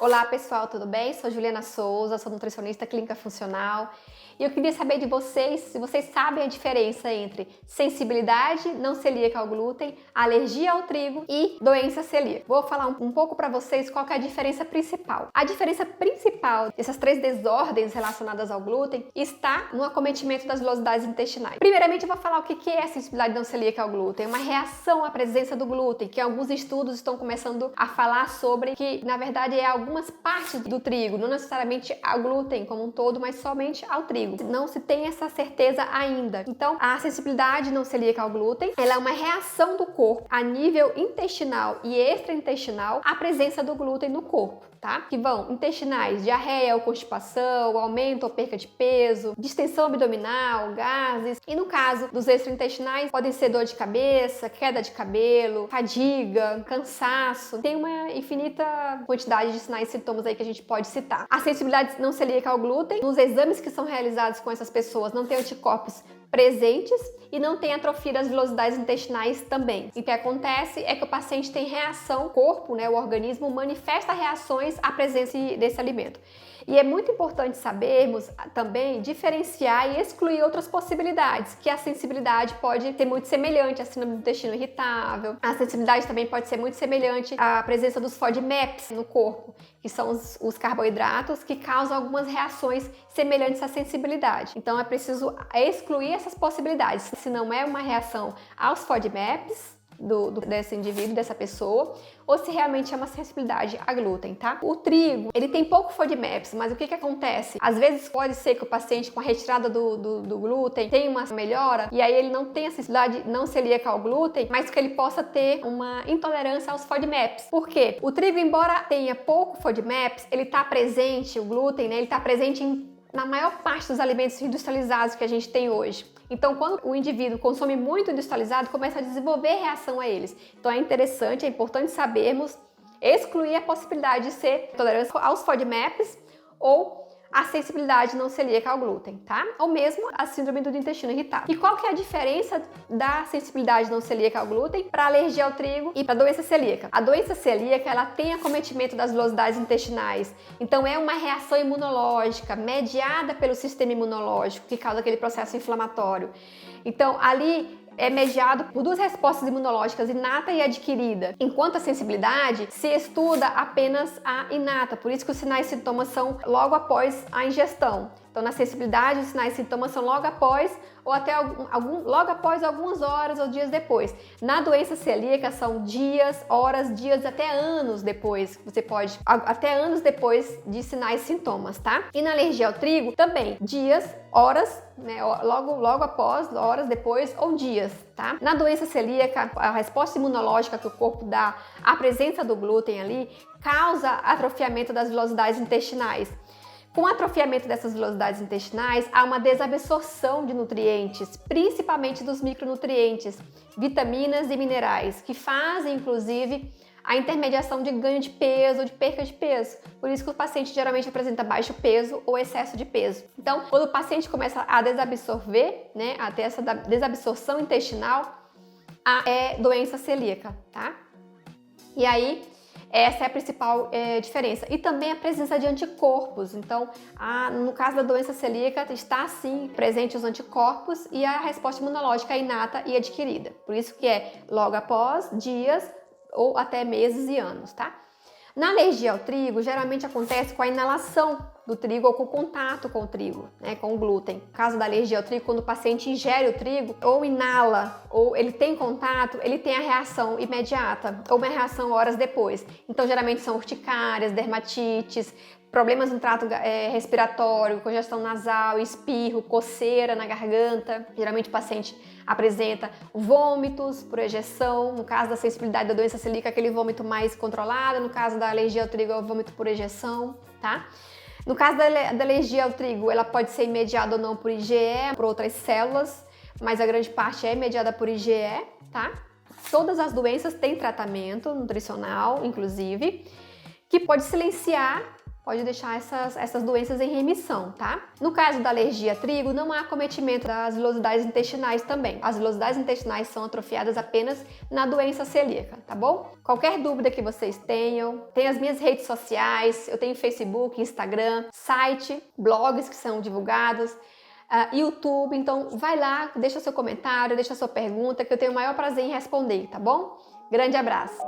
Olá pessoal, tudo bem? Sou Juliana Souza, sou nutricionista clínica funcional e eu queria saber de vocês se vocês sabem a diferença entre sensibilidade não celíaca ao glúten, alergia ao trigo e doença celíaca. Vou falar um pouco para vocês qual que é a diferença principal. A diferença principal dessas três desordens relacionadas ao glúten está no acometimento das velocidades intestinais. Primeiramente eu vou falar o que é a sensibilidade não celíaca ao glúten, uma reação à presença do glúten, que alguns estudos estão começando a falar sobre que na verdade é algumas partes do trigo, não necessariamente ao glúten como um todo, mas somente ao trigo. Não se tem essa certeza ainda. Então, a sensibilidade não celíaca ao glúten, ela é uma reação do corpo a nível intestinal e extraintestinal à presença do glúten no corpo, tá? Que vão intestinais, diarreia ou constipação, aumento ou perca de peso, distensão abdominal, gases. E no caso dos extraintestinais, podem ser dor de cabeça, queda de cabelo, fadiga, cansaço. Tem uma infinita quantidade de sinais e sintomas aí que a gente pode citar. A sensibilidade não celíaca ao glúten, nos exames que são realizados com essas pessoas, não tem anticorpos presentes e não tem atrofia das velocidades intestinais também. E o que acontece é que o paciente tem reação, o corpo, o organismo manifesta reações à presença desse alimento. E é muito importante sabermos também diferenciar e excluir outras possibilidades, que a sensibilidade pode ser muito semelhante à síndrome do intestino irritável. A sensibilidade também pode ser muito semelhante à presença dos FODMAPs no corpo, que são os carboidratos que causam algumas reações semelhantes à sensibilidade. Então é preciso excluir essas possibilidades. Se não é uma reação aos FODMAPs, desse indivíduo, dessa pessoa, ou se realmente é uma sensibilidade a glúten, tá? O trigo, ele tem pouco FODMAPs, mas o que acontece? Às vezes pode ser que o paciente com a retirada do glúten tenha uma melhora e aí ele não tem a sensibilidade não celíaca ao glúten, mas que ele possa ter uma intolerância aos FODMAPs. Por quê? O trigo, embora tenha pouco FODMAPs, ele tá presente, o glúten, ele tá presente na maior parte dos alimentos industrializados que a gente tem hoje. Então, quando o indivíduo consome muito industrializado, começa a desenvolver reação a eles. Então, é interessante, é importante sabermos excluir a possibilidade de ser intolerância aos FODMAPs ou a sensibilidade não celíaca ao glúten, tá? Ou mesmo a síndrome do intestino irritável. E qual que é a diferença da sensibilidade não celíaca ao glúten para alergia ao trigo e para doença celíaca? A doença celíaca, ela tem acometimento das velocidades intestinais. Então é uma reação imunológica mediada pelo sistema imunológico que causa aquele processo inflamatório. Então ali é mediado por duas respostas imunológicas, inata e adquirida. Enquanto a sensibilidade se estuda apenas a inata, por isso que os sinais e sintomas são logo após a ingestão. Então, na sensibilidade, os sinais e sintomas são logo após ou até logo após algumas horas ou dias depois. Na doença celíaca são dias, horas, dias até anos depois. Você pode até anos depois de sinais e sintomas, tá? E na alergia ao trigo também dias, horas, logo após, horas depois ou dias, tá? Na doença celíaca, a resposta imunológica que o corpo dá à presença do glúten ali causa atrofiamento das velocidades intestinais. Com o atrofiamento dessas velocidades intestinais, há uma desabsorção de nutrientes, principalmente dos micronutrientes, vitaminas e minerais, que fazem, inclusive, a intermediação de ganho de peso ou de perca de peso. Por isso que o paciente geralmente apresenta baixo peso ou excesso de peso. Então, quando o paciente começa a desabsorver, a ter essa desabsorção intestinal, é doença celíaca, tá? E aí, essa é a principal diferença. E também a presença de anticorpos. Então, no caso da doença celíaca, está sim presente os anticorpos e a resposta imunológica inata e adquirida. Por isso que é logo após, dias ou até meses e anos, tá? Na alergia ao trigo, geralmente acontece com a inalação do trigo ou com o contato com o trigo, com o glúten. No caso da alergia ao trigo, quando o paciente ingere o trigo, ou inala, ou ele tem contato, ele tem a reação imediata, ou uma reação horas depois. Então, geralmente são urticárias, dermatites, problemas no trato respiratório, congestão nasal, espirro, coceira na garganta. Geralmente o paciente apresenta vômitos por ejeção. No caso da sensibilidade da doença celíaca, aquele vômito mais controlado. No caso da alergia ao trigo, é o vômito por ejeção, tá? No caso da alergia ao trigo, ela pode ser mediada ou não por IgE, por outras células, mas a grande parte é mediada por IgE, tá? Todas as doenças têm tratamento nutricional, inclusive, que pode silenciar pode deixar essas doenças em remissão, tá? No caso da alergia a trigo, não há acometimento das vilosidades intestinais também. As vilosidades intestinais são atrofiadas apenas na doença celíaca, tá bom? Qualquer dúvida que vocês tenham, tem as minhas redes sociais, eu tenho Facebook, Instagram, site, blogs que são divulgados, YouTube, então vai lá, deixa seu comentário, deixa sua pergunta, que eu tenho o maior prazer em responder, tá bom? Grande abraço!